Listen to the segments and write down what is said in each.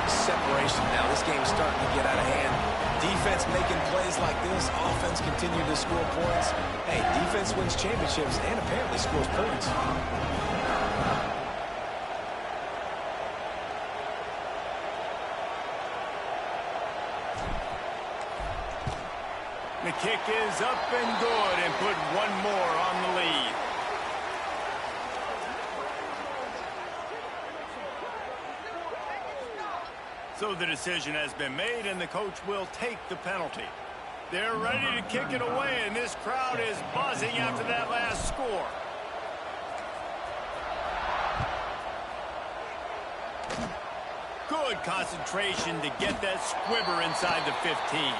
separation now. This game's starting to get out of hand. Defense making plays like this. Offense continue to score points. Hey, defense wins championships and apparently scores points. The kick is up and good and put one more on the lead. So the decision has been made, and the coach will take the penalty. They're ready to kick it away, and this crowd is buzzing after that last score. Good concentration to get that squibber inside the 15.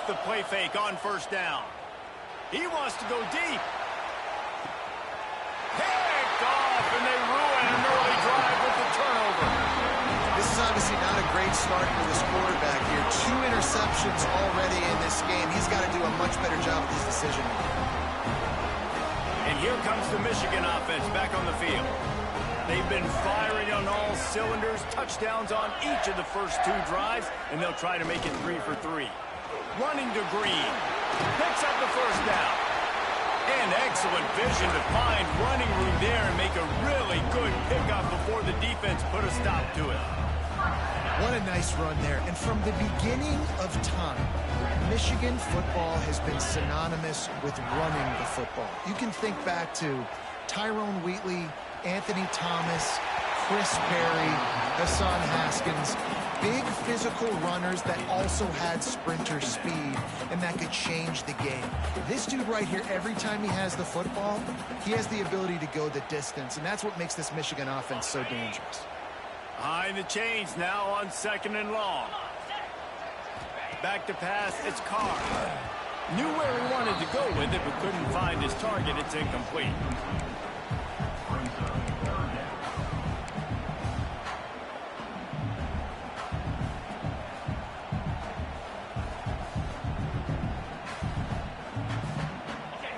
The play fake on first down. He wants to go deep. Picked off, and they ruin an early drive with the turnover. This is obviously not a great start for this quarterback here. 2 interceptions already in this game. He's got to do a much better job with his decision. And here comes the Michigan offense back on the field. They've been firing on all cylinders, touchdowns on each of the first 2 drives, and they'll try to make it 3 for 3. Running to Green. Picks up the first down. And excellent vision to find running room there and make a really good pickup before the defense put a stop to it. What a nice run there. And from the beginning of time, Michigan football has been synonymous with running the football. You can think back to Tyrone Wheatley, Anthony Thomas, Chris Perry, Hassan Haskins. Big physical runners that also had sprinter speed and that could change the game. This dude right here, every time he has the football, he has the ability to go the distance, and that's what makes this Michigan offense so dangerous. Behind the chains now on 2nd and long. Back to pass, it's Carr. Knew where he wanted to go with it, but couldn't find his target. It's incomplete.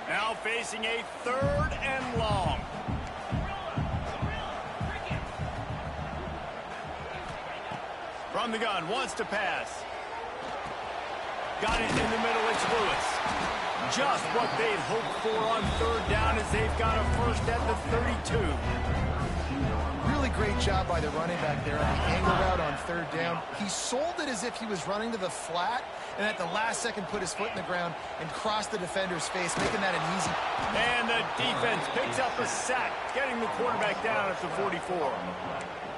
Now facing a 3rd and long. From the gun, wants to pass. Got it in the middle, it's Lewis. Just what they'd hoped for on 3rd down as they've got a first at the 32. Really great job by the running back there on the angle route on 3rd down. He sold it as if he was running to the flat, and at the last second put his foot in the ground and crossed the defender's face, making that an easy. And the defense picks up a sack, getting the quarterback down at the 44.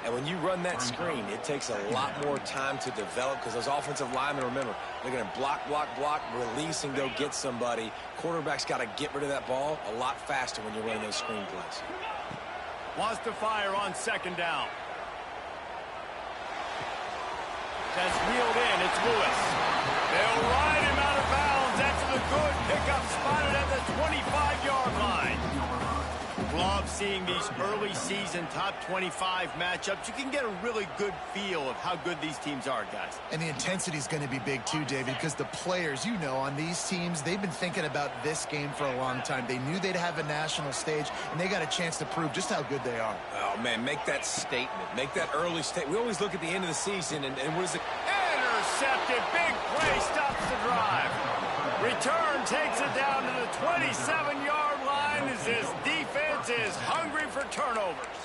And when you run that screen, it takes a lot more time to develop because those offensive linemen, remember, they're going to block, release, and go get somebody. Quarterback's got to get rid of that ball a lot faster when you're running those screen plays. Wants to fire on 2nd down. That's reeled in. It's Lewis. They'll ride him out of bounds after the good pickup spotted at the 25-yard line. Love seeing these early season top 25 matchups. You can get a really good feel of how good these teams are, guys. And the intensity is going to be big too, David, because the players, you know, on these teams, they've been thinking about this game for a long time. They knew they'd have a national stage, and they got a chance to prove just how good they are. Oh, man, make that statement. Make that early statement. We always look at the end of the season, and what is it? Intercepted. Big play stops the drive. Return takes it down to the 27-yard line as this defense is hungry for turnovers.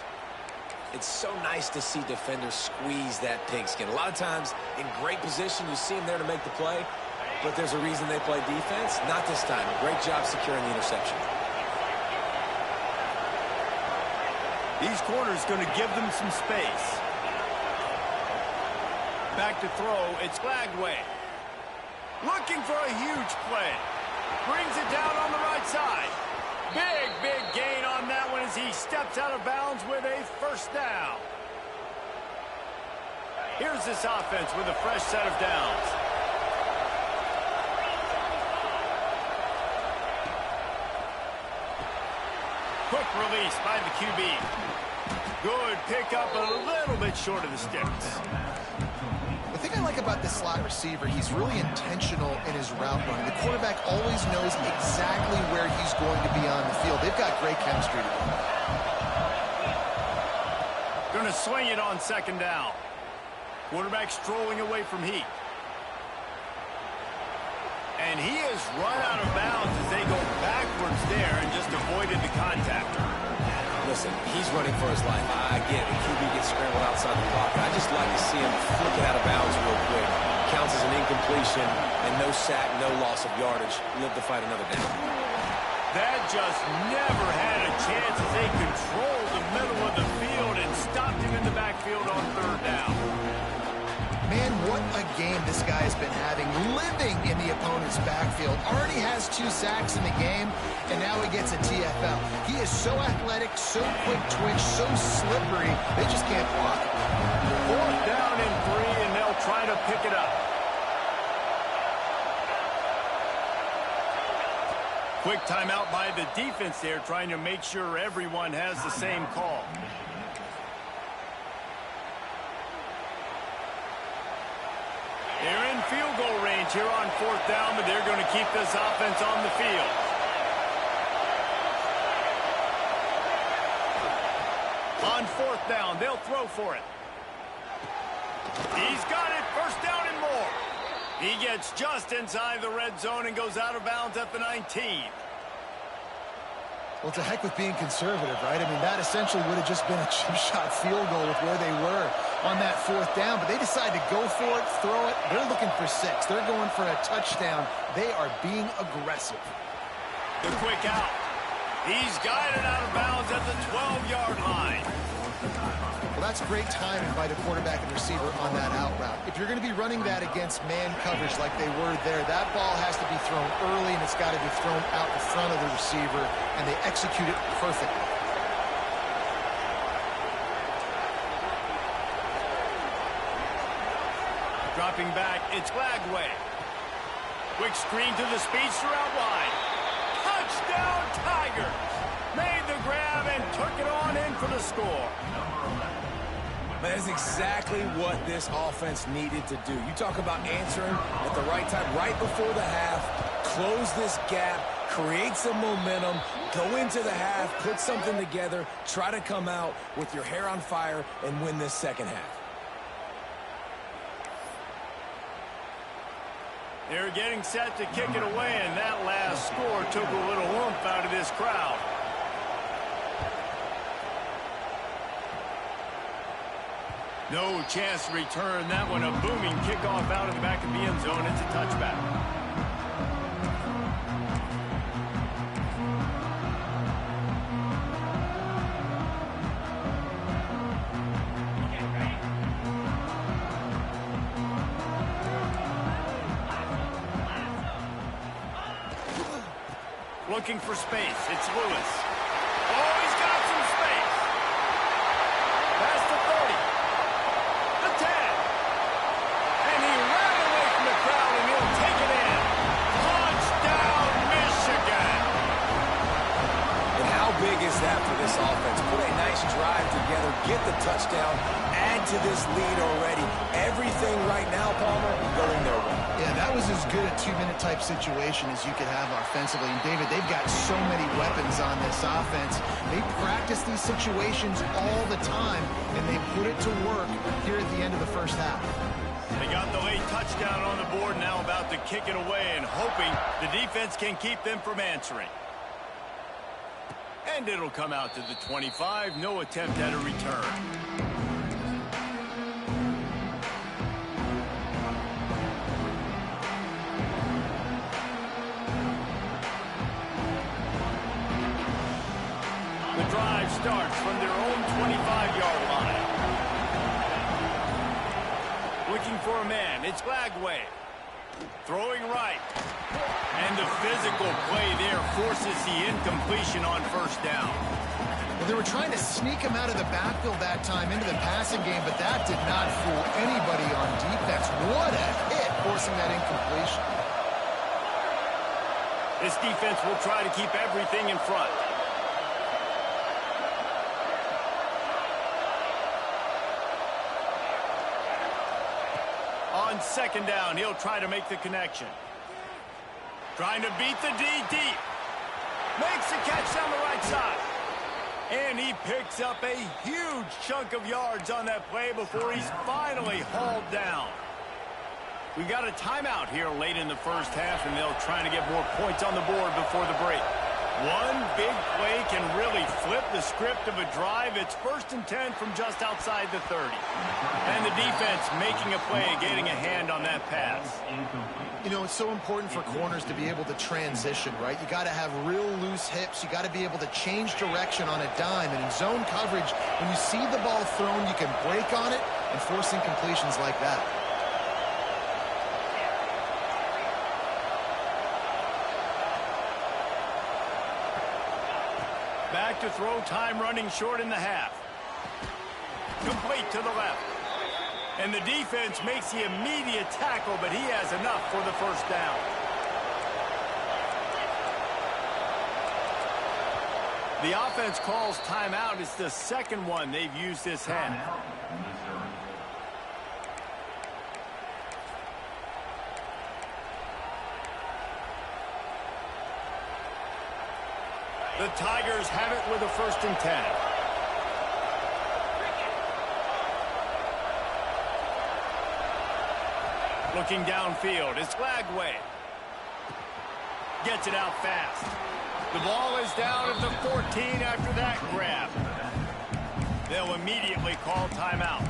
It's so nice to see defenders squeeze that pigskin. A lot of times in great position, you see them there to make the play, but there's a reason they play defense. Not this time. Great job securing the interception. These corners going to give them some space. Back to throw. It's Flagway. Looking for a huge play. Brings it down on the right side. Big gain on that one as he steps out of bounds with a first down. Here's this offense with a fresh set of downs. Quick release by the QB. Good pickup, a little bit short of the sticks. The thing I like about this slot receiver, he's really intentional in his route running. The quarterback always knows exactly where he's going to be on the field. They've got great chemistry together. Going to swing it on second down. Quarterback strolling away from Heat. And he has run out of bounds as they go backwards there and just avoided the contact. Listen, he's running for his life. I get it. The QB gets scrambled outside the pocket. I just like to see him flick it out of bounds real quick. Counts as an incompletion, and no sack, no loss of yardage. Live to fight another down. That just never had a chance as they controlled the middle of the field and stopped him in the backfield on third down. Man, what a game this guy has been having, living in the opponent's backfield. Already has 2 sacks in the game, and now he gets a TFL. He is so athletic, so quick twitch, so slippery, they just can't block. Fourth down and 3, and they'll try to pick it up. Quick timeout by the defense there, trying to make sure everyone has the same call. They're in field goal range here on fourth down, but they're going to keep this offense on the field. On fourth down, they'll throw for it. He's got it, first down and more. He gets just inside the red zone and goes out of bounds at the 19. Well, it's a heck with being conservative, right? I mean, that essentially would have just been a chip shot field goal with where they were on that fourth down, but they decide to go for it, throw it. They're looking for 6. They're going for a touchdown. They are being aggressive. The quick out. He's guided out of bounds at the 12-yard line. Well, that's great timing by the quarterback and receiver on that out route. If you're going to be running that against man coverage like they were there, that ball has to be thrown early, and it's got to be thrown out in front of the receiver, and they execute it perfectly. Dropping back, it's Glagway. Quick screen to the speedster out wide. Touchdown, Tigers! Made the grab and took it on in for the score. That is exactly what this offense needed to do. You talk about answering at the right time, right before the half, close this gap, create some momentum, go into the half, put something together, try to come out with your hair on fire and win this second half. They're getting set to kick it away, and that last score took a little oomph out of this crowd. No chance to return that one. A booming kickoff out of the back of the end zone. It's a touchback. Looking for space. It's Lewis. Oh, he's got some space. Past the 30. The 10. And he ran away from the crowd, and he'll take it in. Touchdown, Michigan. And how big is that for this offense? Put a nice drive together, get the touchdown, add to this lead already. Everything right now, Palmer, going their way. Yeah, that was as good a 2-minute type situation as you could have offensively. And, David, they've got so many weapons on this offense. They practice these situations all the time, and they put it to work here at the end of the first half. They got the late touchdown on the board, now about to kick it away and hoping the defense can keep them from answering. And it'll come out to the 25. No attempt at a return. The drive starts from their own 25-yard line. Looking for a man. It's Glagway. Throwing right. And the physical play there forces the incompletion on first down. Well, they were trying to sneak him out of the backfield that time into the passing game, but that did not fool anybody on defense. What a hit, forcing that incompletion. This defense will try to keep everything in front. On second down, he'll try to make the connection. Trying to beat the D deep. Makes the catch down the right side. And he picks up a huge chunk of yards on that play before he's finally hauled down. We got a timeout here late in the first half, and they'll try to get more points on the board before the break. One big play can really flip the script of a drive. It's 1st and 10 from just outside the 30. And the defense making a play, getting a hand on that pass. You know, it's so important for corners to be able to transition, right? You got to have real loose hips. You got to be able to change direction on a dime. And in zone coverage, when you see the ball thrown, you can break on it and force incompletions like that. Back to throw, time running short in the half. Complete to the left. And the defense makes the immediate tackle, but he has enough for the first down. The offense calls timeout. It's the second one they've used this half. The Tigers have it with a 1st and 10. Looking downfield, it's Lagway. Gets it out fast. The ball is down at the 14 after that grab. They'll immediately call timeout.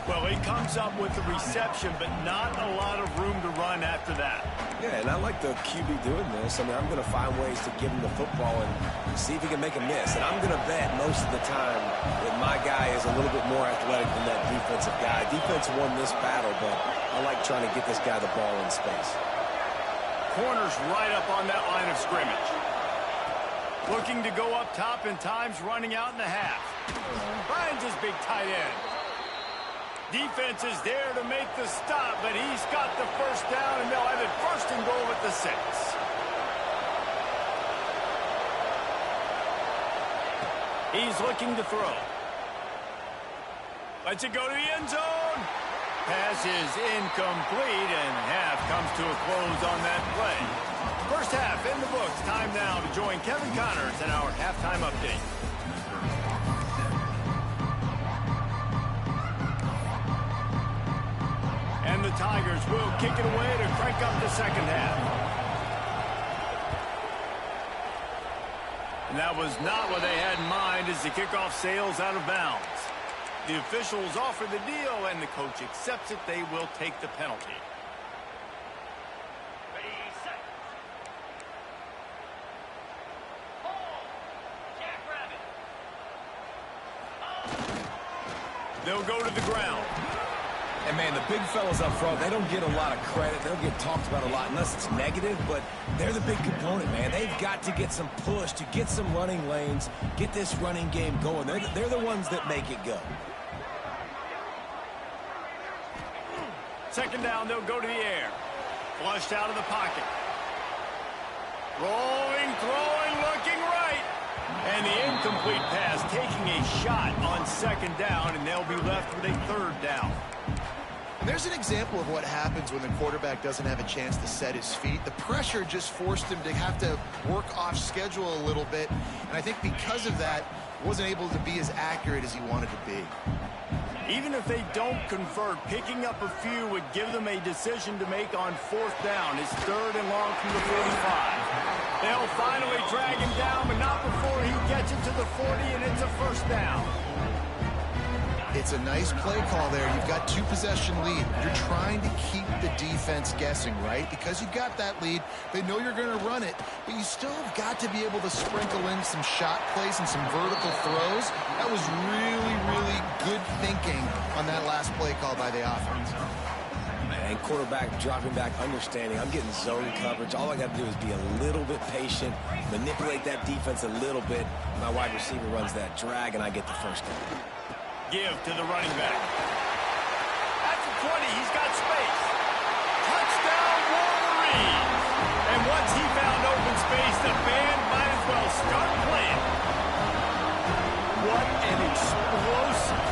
Well, he comes up with the reception, but not a lot of room to run after that. Yeah, and I like the QB doing this. I mean, I'm going to find ways to give him the football and see if he can make a miss. And I'm going to bet most of the time that my guy is a little bit more athletic than that defensive guy. Defense won this battle, but I like trying to get this guy the ball in space. Corners right up on that line of scrimmage. Looking to go up top, and time's running out in the half. Finds his big tight end. Defense is there to make the stop, but he's got the first down, and they'll have it 1st and goal at the 6. He's looking to throw. Lets it go to the end zone. Pass is incomplete, and half comes to a close on that play. First half in the books. Time now to join Kevin Connors in our halftime update. And the Tigers will kick it away to crank up the second half. And that was not what they had in mind as the kickoff sails out of bounds. The officials offer the deal, and the coach accepts it. They will take the penalty. Ready, set. They'll go to the ground. And, man, the big fellas up front, they don't get a lot of credit. They'll get talked about a lot unless it's negative, but they're the big component, man. They've got to get some push to get some running lanes, get this running game going. They're the ones that make it go. Second down, they'll go to the air. Flushed out of the pocket. Rolling, throwing, looking right. And the incomplete pass taking a shot on second down, and they'll be left with a 3rd down. There's an example of what happens when the quarterback doesn't have a chance to set his feet. The pressure just forced him to have to work off schedule a little bit. And I think because of that, wasn't able to be as accurate as he wanted to be. Even if they don't convert, picking up a few would give them a decision to make on 4th down. It's 3rd and long from the 45. They'll finally drag him down, but not before he gets it to the 40, and it's a 1st down. It's a nice play call there. You've got 2-possession lead. You're trying to keep the defense guessing, right? Because you've got that lead. They know you're going to run it, but you still have got to be able to sprinkle in some shot plays and some vertical throws. That was really, really good thinking on that last play call by the offense. And quarterback dropping back, understanding. I'm getting zone coverage. All I got to do is be a little bit patient, manipulate that defense a little bit. My wide receiver runs that drag, and I get the 1st down. Give to the running back. At the 20, he's got space. Touchdown, Wolverine. And once he found open space, the band might as well start playing. What an explosive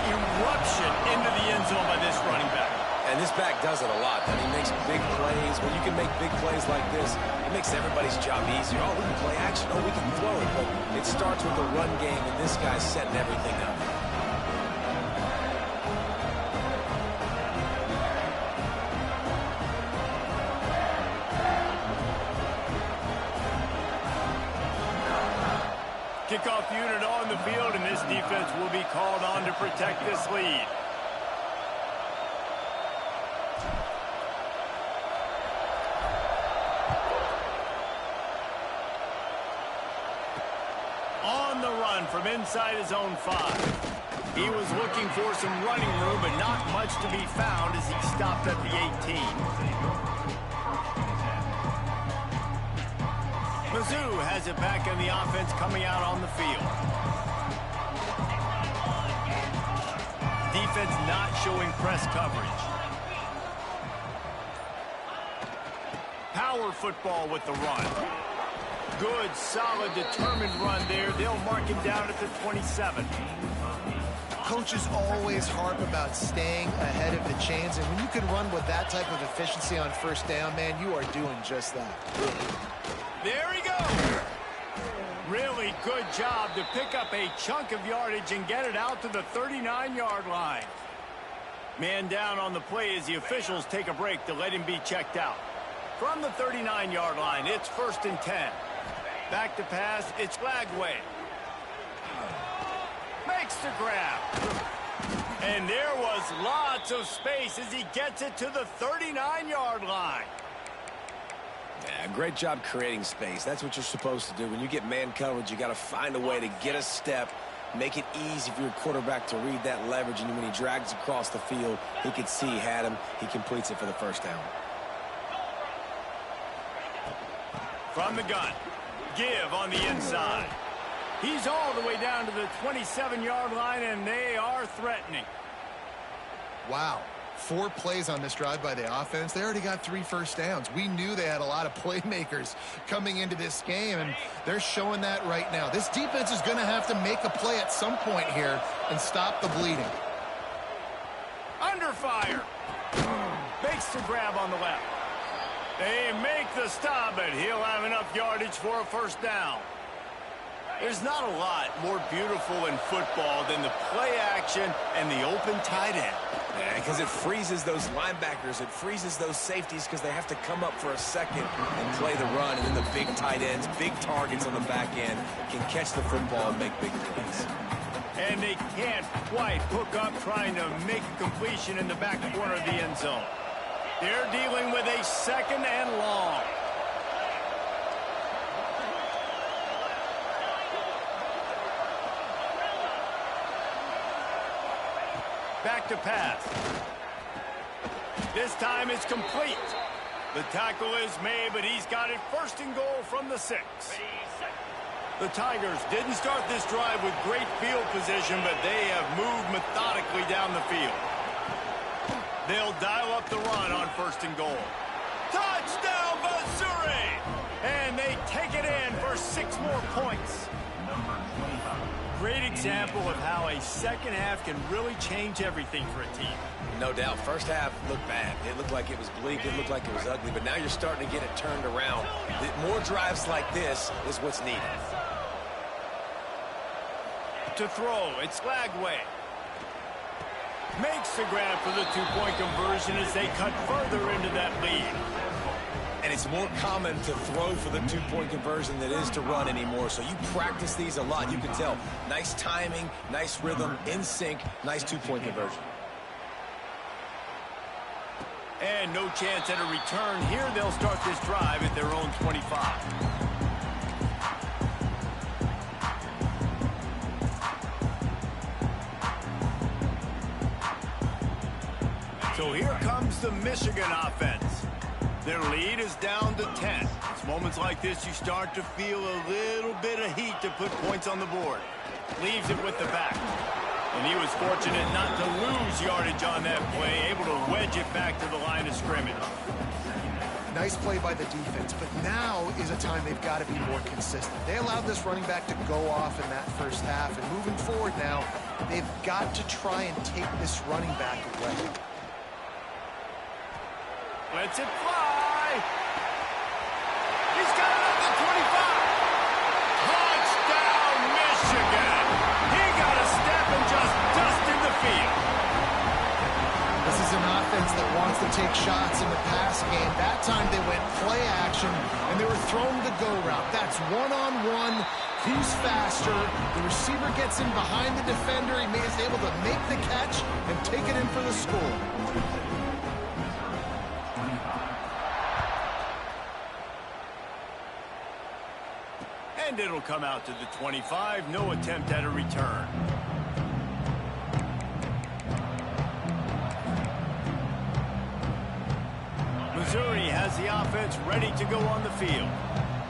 eruption into the end zone by this running back. And this back does it a lot, and he makes big plays. When you can make big plays like this, it makes everybody's job easier. Oh, we can play action. Oh, we can throw it. But it starts with the run game, and this guy's setting everything up. Kickoff unit on the field, and this defense will be called on to protect this lead. On the run from inside his own 5. He was looking for some running room, but not much to be found as he stopped at the 18. Mizzou has it back in the offense coming out on the field. Defense not showing press coverage. Power football with the run. Good, solid, determined run there. They'll mark him down at the 27. Coaches always harp about staying ahead of the chains, and when you can run with that type of efficiency on first down, man, you are doing just that. There he goes. Really good job to pick up a chunk of yardage and get it out to the 39-yard line. Man down on the play as the officials take a break to let him be checked out. From the 39-yard line, it's 1st and 10. Back to pass, it's Lagway. Makes the grab. And there was lots of space as he gets it to the 39-yard line. Yeah, great job creating space. That's what you're supposed to do. When you get man coverage, you got to find a way to get a step, make it easy for your quarterback to read that leverage, and when he drags across the field, he could see he had him. He completes it for the first down. From the gun, give on the inside. He's all the way down to the 27-yard line, and they are threatening. Wow. 4 plays on this drive by the offense. They already got 3 first downs. We knew they had a lot of playmakers coming into this game, and they're showing that right now. This defense is going to have to make a play at some point here and stop the bleeding. Under fire. Makes the grab on the left. They make the stop, but he'll have enough yardage for a first down. There's not a lot more beautiful in football than the play action and the open tight end. Yeah, because it freezes those linebackers. It freezes those safeties because they have to come up for a second and play the run. And then the big tight ends, big targets on the back end, can catch the football and make big plays. And they can't quite hook up trying to make a completion in the back corner of the end zone. They're dealing with a 2nd and long. Back to pass. This time it's complete. The tackle is made, but he's got it 1st and goal from the 6. The Tigers didn't start this drive with great field position, but they have moved methodically down the field. They'll dial up the run on 1st and goal. Touchdown, Missouri! And they take it in for 6 more points. Great example of how a second half can really change everything for a team. No doubt. First half looked bad. It looked like it was bleak. It looked like it was ugly. But now you're starting to get it turned around. More drives like this is what's needed. To throw, it's Lagway. Makes the grab for the 2-point conversion as they cut further into that lead. And it's more common to throw for the 2-point conversion than it is to run anymore. So you practice these a lot. You can tell. Nice timing, nice rhythm, in sync, nice 2-point conversion. And no chance at a return here. They'll start this drive at their own 25. So here comes the Michigan offense. Their lead is down to 10. It's moments like this you start to feel a little bit of heat to put points on the board. Leaves it with the back. And he was fortunate not to lose yardage on that play, able to wedge it back to the line of scrimmage. Nice play by the defense, but now is a time they've got to be more consistent. They allowed this running back to go off in that first half, and moving forward now, they've got to try and take this running back away. Lets it fly. He's got it up to 25. Touchdown, Michigan. He got a step and just dusted the field. This is an offense that wants to take shots in the pass game. That time they went play action, and they were throwing the go route. That's one-on-one. Who's faster? The receiver gets in behind the defender. He is able to make the catch and take it in for the score. And it'll come out to the 25. No attempt at a return. Missouri has the offense ready to go on the field.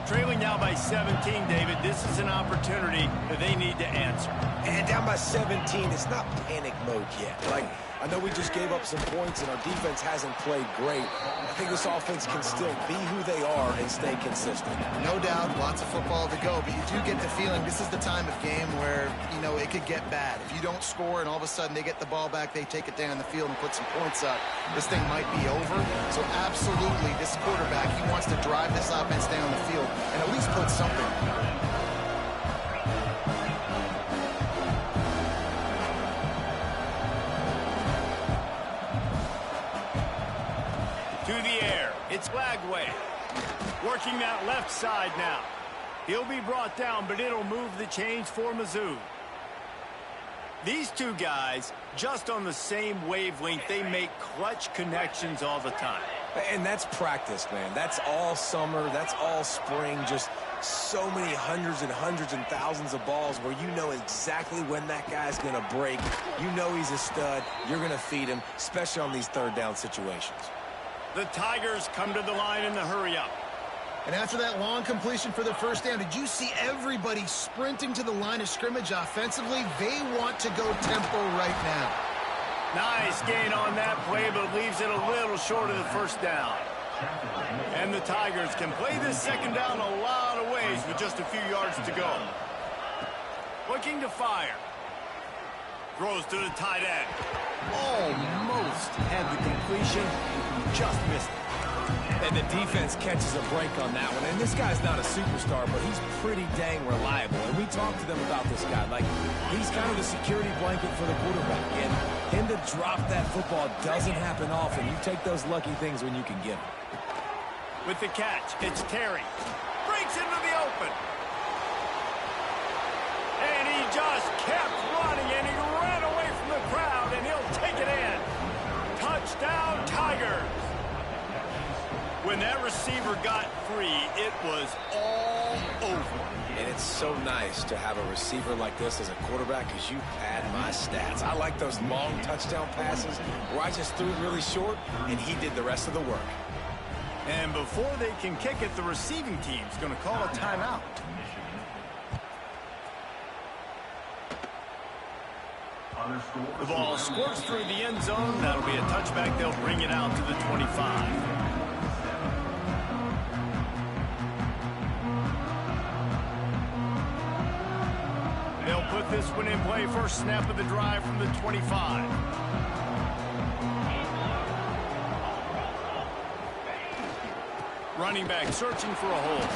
Trailing now by 17, David. This is an opportunity that they need to answer. And down by 17, it's not panic mode yet. Like, I know we just gave up some points and our defense hasn't played great. I think this offense can still be who they are and stay consistent. No doubt, lots of football to go, but you do get the feeling this is the time of game where, you know, it could get bad. If you don't score and all of a sudden they get the ball back, they take it down the field and put some points up, this thing might be over. So absolutely, this quarterback, he wants to drive this offense down the field and at least put something. To the air. It's Lagway. Working that left side now. He'll be brought down, but it'll move the chains for Mizzou. These two guys, just on the same wavelength, they make clutch connections all the time. And that's practice, man. That's all summer. That's all spring. Just so many hundreds and thousands of balls where you know exactly when that guy's going to break. You know he's a stud. You're going to feed him, especially on these third down situations. The Tigers come to the line in the hurry-up. And after that long completion for the first down, did you see everybody sprinting to the line of scrimmage offensively? They want to go tempo right now. Nice gain on that play, but leaves it a little short of the first down. And the Tigers can play this second down a lot of ways with just a few yards to go. Looking to fire. Throws to the tight end. Almost had the completion, just missed it. And the defense catches a break on that one. And this guy's not a superstar, but he's pretty dang reliable. And we talked to them about this guy. Like, he's kind of the security blanket for the quarterback. And him to drop that football doesn't happen often. You take those lucky things when you can get them. With the catch, it's Terry. Breaks into the open. And he just kept running, and he ran away from the crowd, and he'll take it in. Touchdown, Tigers. When that receiver got free, it was all over. And it's so nice to have a receiver like this as a quarterback because you pad my stats. I like those long touchdown passes where I just threw it really short, and he did the rest of the work. And before they can kick it, the receiving team's going to call a timeout. The ball squirts through the end zone. That'll be a touchback. They'll bring it out to the 25. They'll put this one in play. First snap of the drive from the 25. Running back searching for a hole.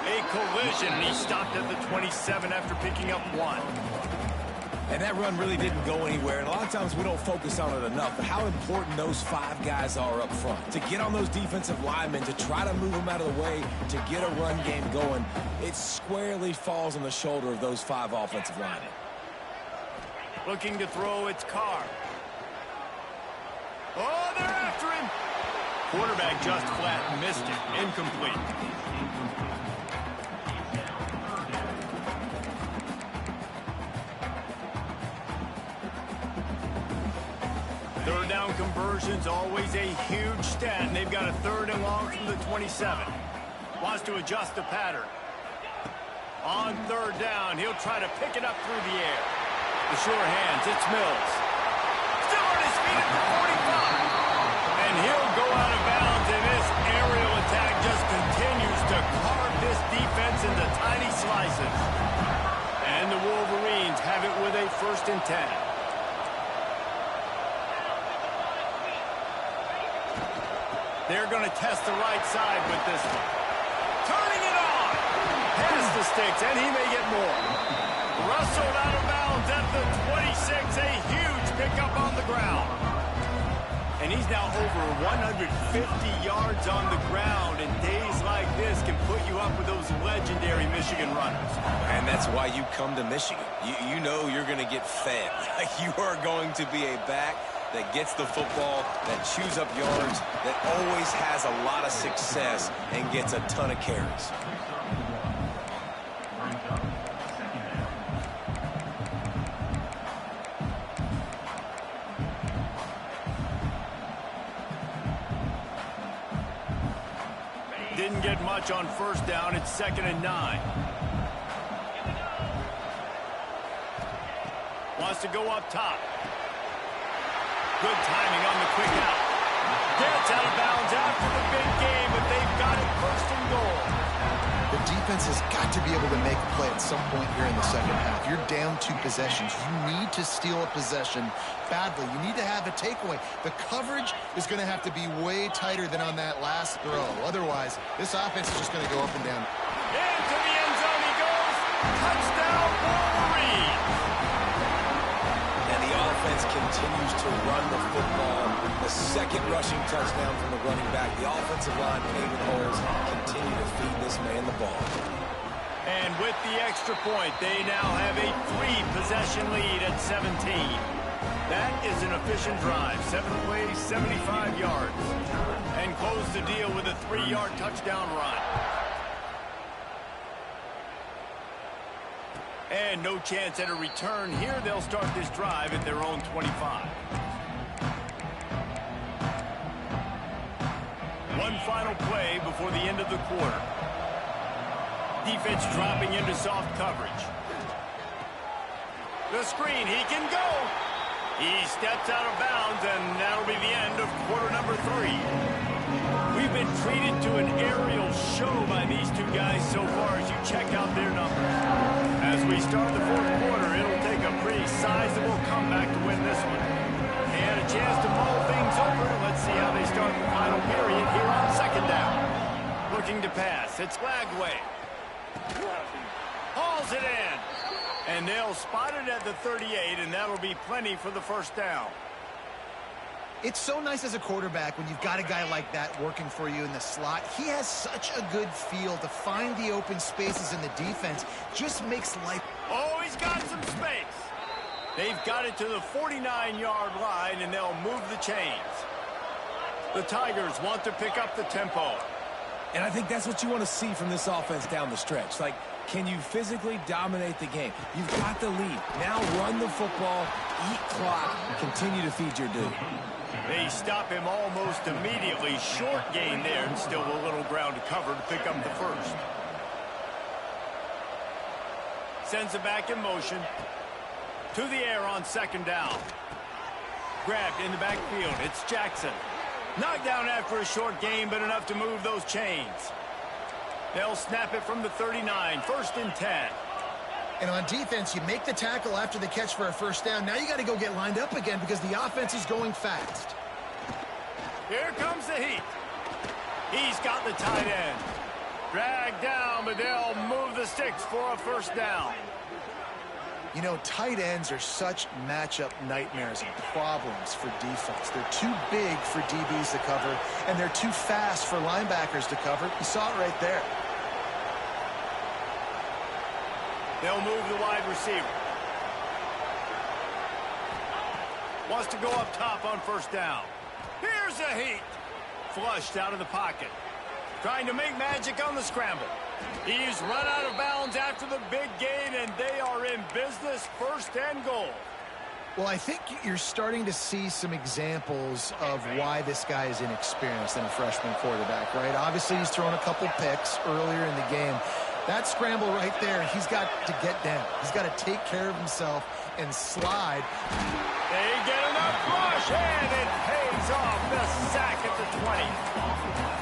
A collision, and he stopped at the 27 after picking up one. And that run really didn't go anywhere. And a lot of times we don't focus on it enough. But how important those five guys are up front. To get on those defensive linemen, to try to move them out of the way, to get a run game going, it squarely falls on the shoulder of those five offensive linemen. Looking to throw, it's Carr. Oh, they're after him. Quarterback just flat missed it. Incomplete. Third down conversions, always a huge stat, and they've got a third and long from the 27. Wants to adjust the pattern. On third down, he'll try to pick it up through the air. The sure hands, it's Mills. Still on his feet at the 45. And he'll go out of bounds, and this aerial attack just continues to carve this defense into tiny slices. And the Wolverines have it with a 1st and 10. They're going to test the right side with this one. Turning it on. Past the sticks, and he may get more. Rustled out of bounds at the 26. A huge pickup on the ground. And he's now over 150 yards on the ground, and days like this can put you up with those legendary Michigan runners. And that's why you come to Michigan. You know you're going to get fed. You are going to be a back that gets the football, that chews up yards, that always has a lot of success and gets a ton of carries. Didn't get much on first down. It's 2nd and 9. Wants to go up top. Good timing on the quick out. Gets out of bounds after the big game, but they've got it 1st and goal. The defense has got to be able to make a play at some point here in the second half. You're down 2 possessions. You need to steal a possession badly. You need to have a takeaway. The coverage is going to have to be way tighter than on that last throw. Otherwise, this offense is just going to go up and down. Into the end zone he goes. Touchdown, Wolverine. And the offense continues to run the football. The 2nd rushing touchdown from the running back. The offensive line paving holes continue to feed this man the ball. And with the extra point, they now have a 3-possession lead at 17. That is an efficient drive. 7 plays, 75 yards. And close the deal with a 3-yard touchdown run. And no chance at a return here. They'll start this drive at their own 25. One final play before the end of the quarter. Defense dropping into soft coverage. The screen, he can go. He steps out of bounds, and that'll be the end of quarter number 3. We've been treated to an aerial show by these 2 guys so far as you check out their numbers. As we start the 4th quarter, it'll take a pretty sizable comeback to win this one. And a chance to mull things over. Let's see how they start the final period here on 2nd down. Looking to pass. It's Lagway. Hauls it in. And they'll spot it at the 38, and that'll be plenty for the 1st down. It's so nice as a quarterback when you've got a guy like that working for you in the slot. He has such a good feel to find the open spaces in the defense. Just makes life... Oh, he's got some space. They've got it to the 49-yard line, and they'll move the chains. The Tigers want to pick up the tempo. And I think that's what you want to see from this offense down the stretch. Like, can you physically dominate the game? You've got the lead. Now run the football, eat clock, continue to feed your dude. They stop him almost immediately. Short gain there, and still a little ground to cover to pick up the 1st. Sends it back in motion. To the air on 2nd down. Grabbed in the backfield. It's Jackson. Knocked down after a short gain, but enough to move those chains. They'll snap it from the 39. 1st and 10. And on defense, you make the tackle after the catch for a 1st down. Now you got to go get lined up again because the offense is going fast. Here comes the heat. He's got the tight end. Dragged down, but they'll move the sticks for a 1st down. You know, tight ends are such matchup nightmares and problems for defense. They're too big for DBs to cover, and they're too fast for linebackers to cover. You saw it right there. They'll move the wide receiver. Wants to go up top on 1st down. Here's the heat. Flushed out of the pocket. Trying to make magic on the scramble. He's run out of bounds after the big gain, and they are in business. 1st and goal. Well, I think you're starting to see some examples of why this guy is inexperienced in a freshman quarterback, right? Obviously, he's thrown a couple picks earlier in the game. That scramble right there, he's got to get down. He's got to take care of himself and slide. They get enough rush, and it pays off. The sack at the 20.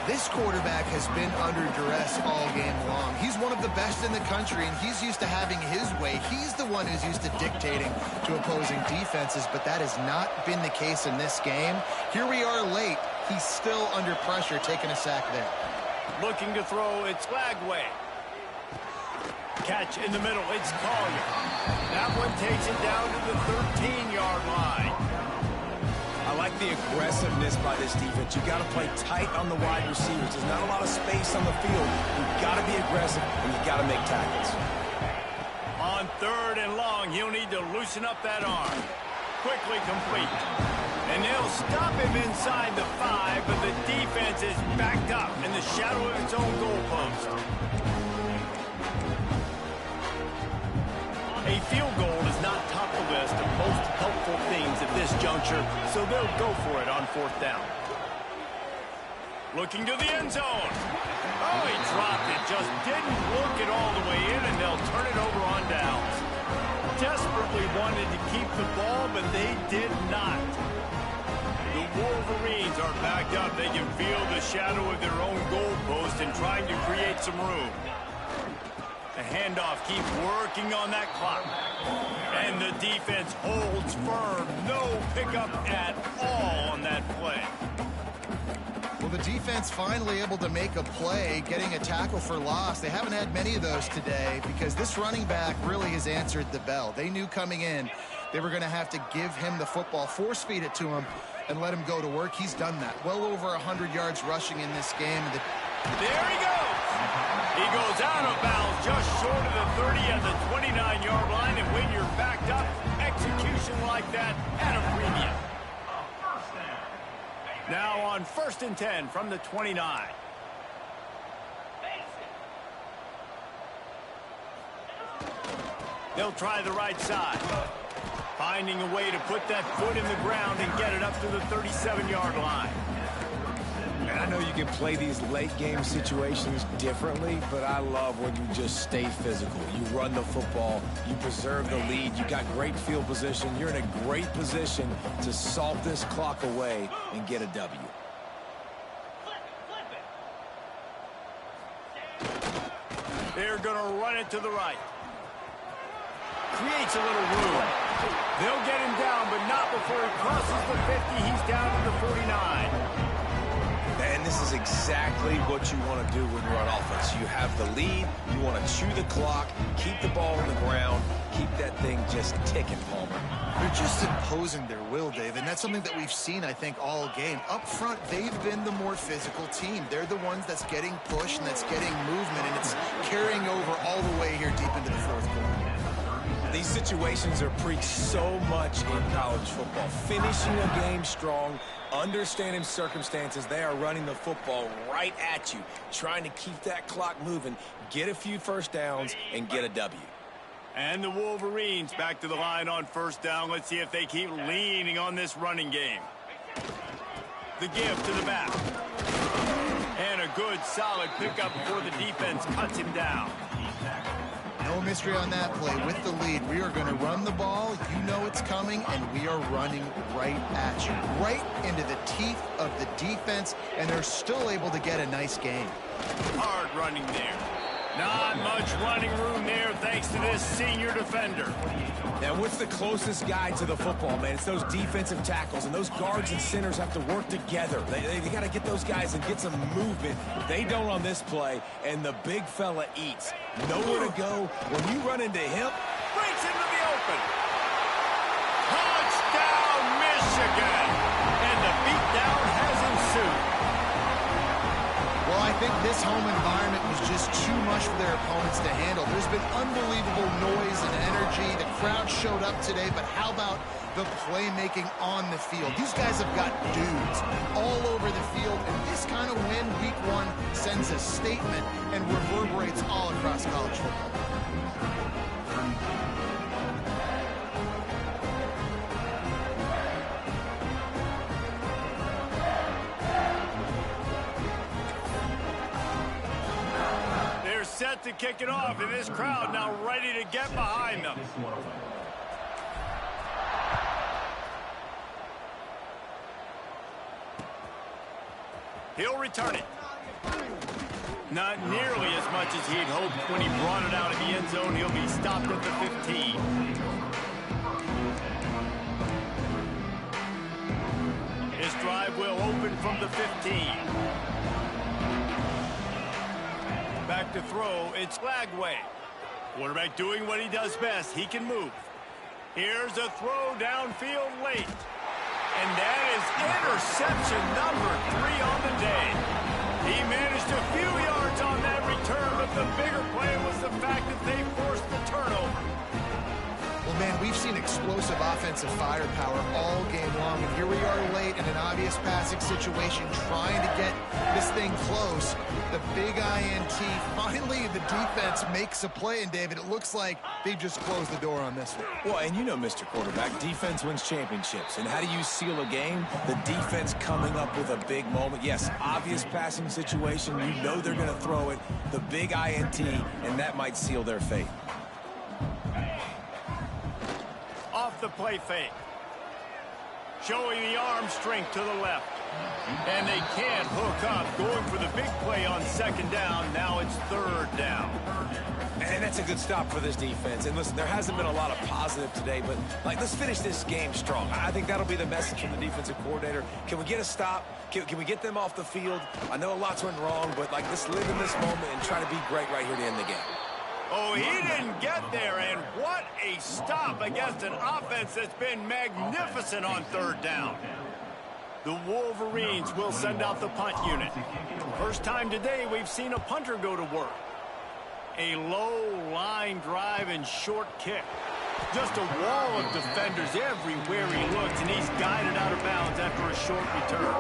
This quarterback has been under duress all game long. He's one of the best in the country, and he's used to having his way. He's the one who's used to dictating to opposing defenses, but that has not been the case in this game. Here we are late, he's still under pressure taking a sack there. Looking to throw, it's Lagway. Catch in the middle, it's Collier. That one takes it down to the 13-yard line. I like the aggressiveness by this defense. You've got to play tight on the wide receivers. There's not a lot of space on the field. You've got to be aggressive, and you've got to make tackles. On 3rd and long, he'll need to loosen up that arm. Quickly complete. And they'll stop him inside the 5, but the defense is backed up in the shadow of its own goalpost. A field goal is not top of the list of most helpful things at this juncture, so they'll go for it on 4th down. Looking to the end zone. Oh, he dropped it. Just didn't look it all the way in, and they'll turn it over on downs. Desperately wanted to keep the ball, but they did not. The Wolverines are backed up. They can feel the shadow of their own goalpost and trying to create some room. The handoff keeps working on that clock. And the defense holds firm. No pickup at all on that play. Well, the defense finally able to make a play, getting a tackle for loss. They haven't had many of those today because this running back really has answered the bell. They knew coming in they were going to have to give him the football, force feed it to him, and let him go to work. He's done that. Well over 100 yards rushing in this game. There he goes. He goes out of bounds just short of the 30 at the 29-yard line, and when you're backed up, execution like that at a premium. Now on 1st and 10 from the 29. They'll try the right side. Finding a way to put that foot in the ground and get it up to the 37-yard line. And I know you can play these late-game situations differently, but I love when you just stay physical. You run the football, you preserve the lead, you got great field position. You're in a great position to salt this clock away and get a W. They're going to run it to the right. Creates a little room. They'll get him down, but not before he crosses the 50. He's down to the 49. And this is exactly what you want to do when you're on offense. You have the lead, you want to chew the clock, keep the ball on the ground, keep that thing just ticking, Palmer. They're just imposing their will, Dave, and that's something that we've seen, I think, all game. Up front, they've been the more physical team. They're the ones that's getting pushed and that's getting movement, and it's carrying over all the way here deep into the 4th quarter. These situations are preached so much in college football. Finishing a game strong, understanding circumstances. They are running the football right at you, trying to keep that clock moving, get a few first downs, and get a W. And the Wolverines back to the line on 1st down. Let's see if they keep leaning on this running game. The give to the back. And a good, solid pickup before the defense cuts him down. No mystery on that play. With the lead, we are going to run the ball. You know it's coming, and we are running right at you, right into the teeth of the defense, and they're still able to get a nice gain. Hard running there. Not much running room there thanks to this senior defender. Now, what's the closest guy to the football, man? It's those defensive tackles, and those guards and centers have to work together. They got to get those guys and get some movement. They don't on this play, and the big fella eats. Nowhere to go. When you run into him, Breaks into the open. Touchdown, Michigan. And the beatdown has ensued. Well, I think this home environment was just too much for their opponents to handle. There's been unbelievable noise and energy. The crowd showed up today, but how about the playmaking on the field? These guys have got dudes all over the field, and this kind of win week 1 sends a statement and reverberates all across college football. Set to kick it off, and this crowd now ready to get behind them. He'll return it. Not nearly as much as he'd hoped when he brought it out of the end zone. He'll be stopped at the 15. This drive will open from the 15. Back to throw, it's Flagway. Quarterback doing what he does best. He can move. Here's a throw downfield late. And that is interception number 3 on the day. He managed a few yards on that return, but the bigger play was the fact that they forced the turnover. Well, man, we've seen explosive offensive firepower all game long, and here we are late in an obvious passing situation trying to get this thing close. The big INT, finally the defense makes a play, and David, it looks like they just closed the door on this one. Well, and you know, Mr. Quarterback, defense wins championships. And how do you seal a game? The defense coming up with a big moment. Yes, obvious passing situation. You know they're going to throw it. The big INT, and that might seal their fate. Off the play fake. Showing the arm strength to the left. And they can't hook up. Going for the big play on second down. Now it's third down. And that's a good stop for this defense. And listen, there hasn't been a lot of positive today, but let's finish this game strong. I think that'll be the message from the defensive coordinator. Can we get a stop? Can we get them off the field? I know a lot's went wrong, but let's live in this moment and try to be great right here to end the game. Oh, he didn't get there, and what a stop against an offense that's been magnificent on third down. The Wolverines will send out the punt unit. First time today we've seen a punter go to work. A low line drive and short kick. Just a wall of defenders everywhere he looks, and he's guided out of bounds after a short return.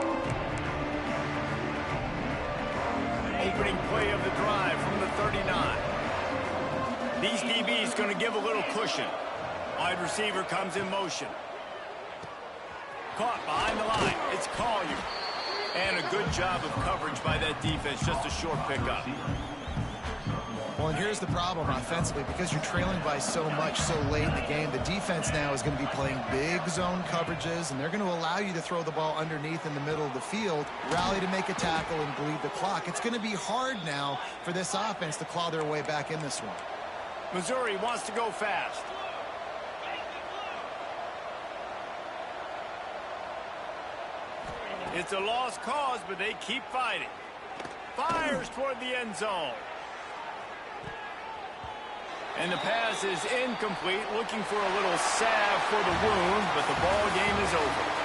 Opening play of the drive from the 39. These DBs going to give a little cushion. Wide receiver comes in motion. Caught behind the line. It's Collier. And a good job of coverage by that defense. Just a short pickup. Well, and here's the problem offensively. Because you're trailing by so much so late in the game, the defense now is going to be playing big zone coverages, and they're going to allow you to throw the ball underneath in the middle of the field, rally to make a tackle, and bleed the clock. It's going to be hard now for this offense to claw their way back in this one. Missouri wants to go fast. It's a lost cause, but they keep fighting. Fires toward the end zone. And the pass is incomplete, looking for a little salve for the wound, but the ball game is over.